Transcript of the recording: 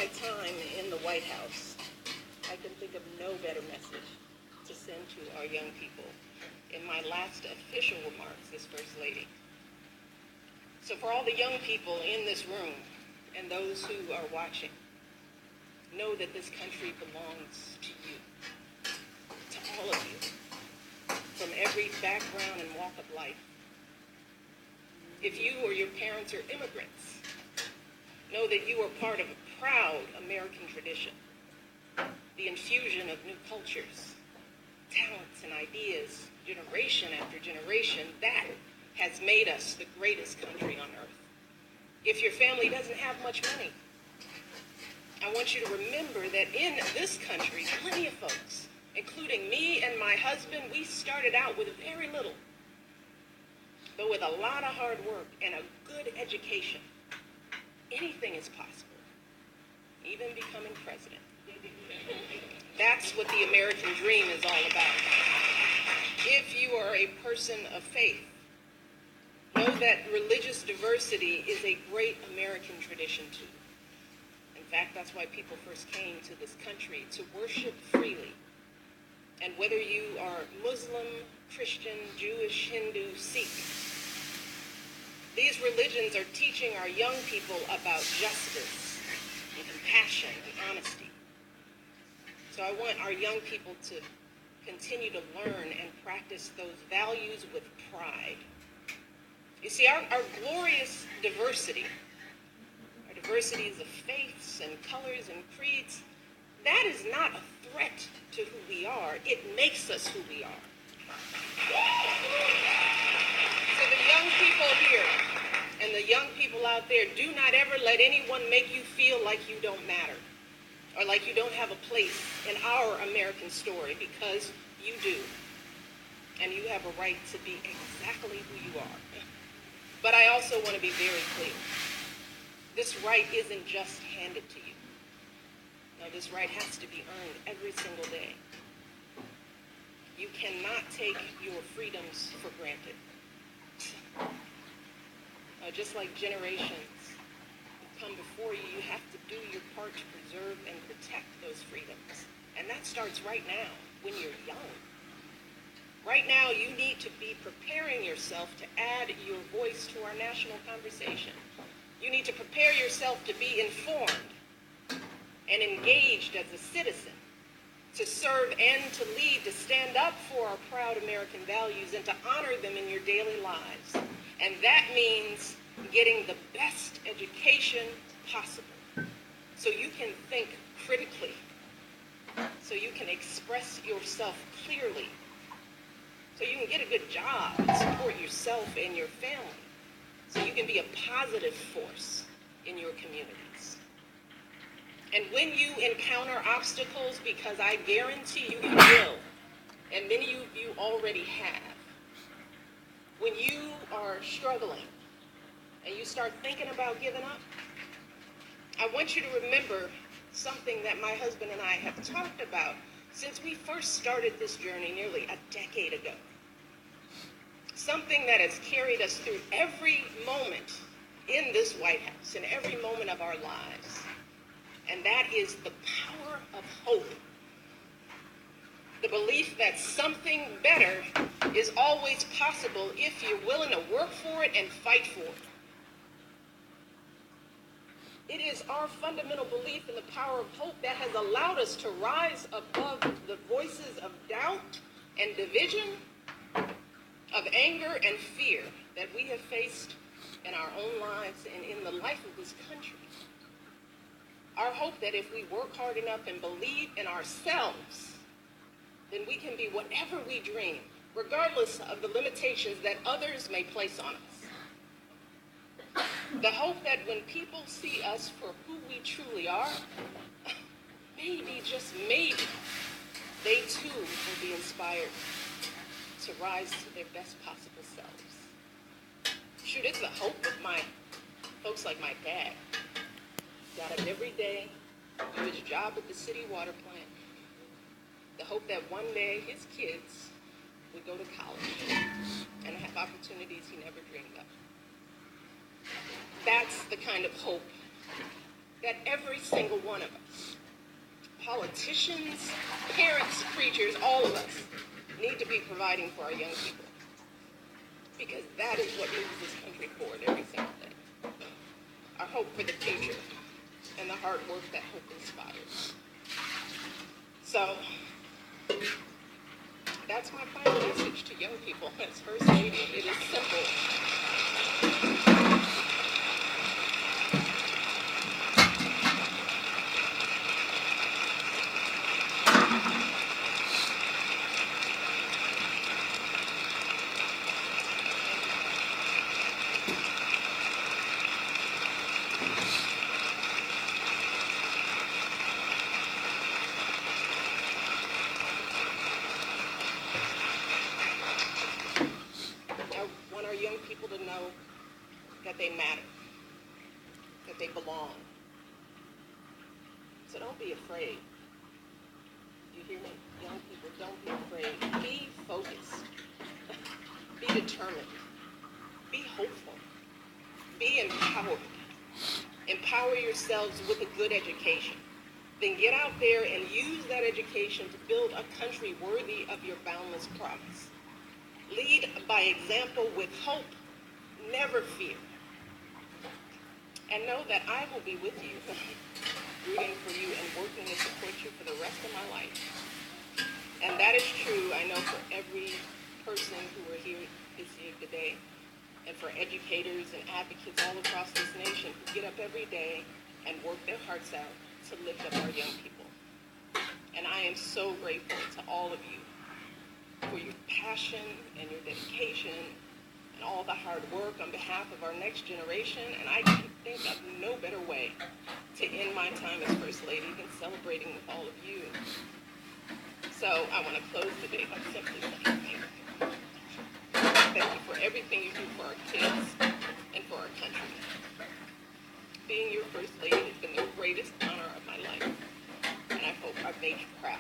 my time in the White House, I can think of no better message to send to our young people in my last official remarks as First Lady. So for all the young people in this room and those who are watching, know that this country belongs to you, to all of you, from every background and walk of life. If you or your parents are immigrants, know that you are part of a proud American tradition, the infusion of new cultures, talents, and ideas, generation after generation, that has made us the greatest country on earth. If your family doesn't have much money, I want you to remember that in this country, plenty of folks, including me and my husband, we started out with very little, but with a lot of hard work and a good education, anything is possible, even becoming president. That's what the American dream is all about. If you are a person of faith, know that religious diversity is a great American tradition too. In fact, that's why people first came to this country, to worship freely. And whether you are Muslim, Christian, Jewish, Hindu, Sikh, these religions are teaching our young people about justice and compassion and honesty. So I want our young people to continue to learn and practice those values with pride. You see, our glorious diversity, our diversities of faiths and colors and creeds, that is not a threat to who we are. It makes us who we are. So the young people here and the young people out there, do not ever let anyone make you feel like you don't matter or like you don't have a place in our American story, because you do. And you have a right to be exactly who you are. But I also want to be very clear. This right isn't just handed to you. No, this right has to be earned every single day. You cannot take your freedoms for granted. Just like generations have come before you, you have to do your part to preserve and protect those freedoms. And that starts right now, when you're young. Right now, you need to be preparing yourself to add your voice to our national conversation. You need to prepare yourself to be informed and engaged as a citizen, to serve and to lead, to stand up for our proud American values and to honor them in your daily lives. And that means getting the best education possible so you can think critically, so you can express yourself clearly, so you can get a good job and support yourself and your family, so you can be a positive force in your communities. And when you encounter obstacles, because I guarantee you will, and many of you already have, when you are struggling and you start thinking about giving up, I want you to remember something that my husband and I have talked about since we first started this journey nearly a decade ago. Something that has carried us through every moment in this White House, in every moment of our lives. And that is the power of hope. The belief that something better is always possible if you're willing to work for it and fight for it. It is our fundamental belief in the power of hope that has allowed us to rise above the voices of doubt and division, of anger and fear that we have faced in our own lives and in the life of this country. Our hope that if we work hard enough and believe in ourselves, then we can be whatever we dream, regardless of the limitations that others may place on us. The hope that when people see us for who we truly are, maybe, just maybe, they too will be inspired to rise to their best possible selves. Shoot, it's the hope of my folks like my dad. Got up every day, do his job at the city water plant. The hope that one day his kids would go to college and have opportunities he never dreamed of. That's the kind of hope that every single one of us, politicians, parents, preachers, all of us, need to be providing for our young people. Because that is what moves this country forward every single day. Our hope for the future and the hard work that hope inspires. So, that's my final message to young people as First Lady. It is simple. I want our young people to know that they matter, that they belong. So don't be afraid. You hear me? Young people, don't be afraid. Be focused. Be determined. Be hopeful. Be empowered. Empower yourselves with a good education. Then get out there and use that education to build a country worthy of your boundless promise. Lead by example with hope. Never fear. And know that I will be with you, rooting for you and working to support you for the rest of my life. And that is true, I know, for every person who are here this year today, and for educators and advocates all across this nation who get up every day and work their hearts out to lift up our young people. And I am so grateful to all of you for your passion and your dedication and all the hard work on behalf of our next generation. And I can think of no better way to end my time as First Lady than celebrating with all of you. So I want to close the day by simply saying thank you. Thank you for everything you do for our kids and for our country. Being your First Lady has been the greatest honor of my life, and I hope I've made you proud.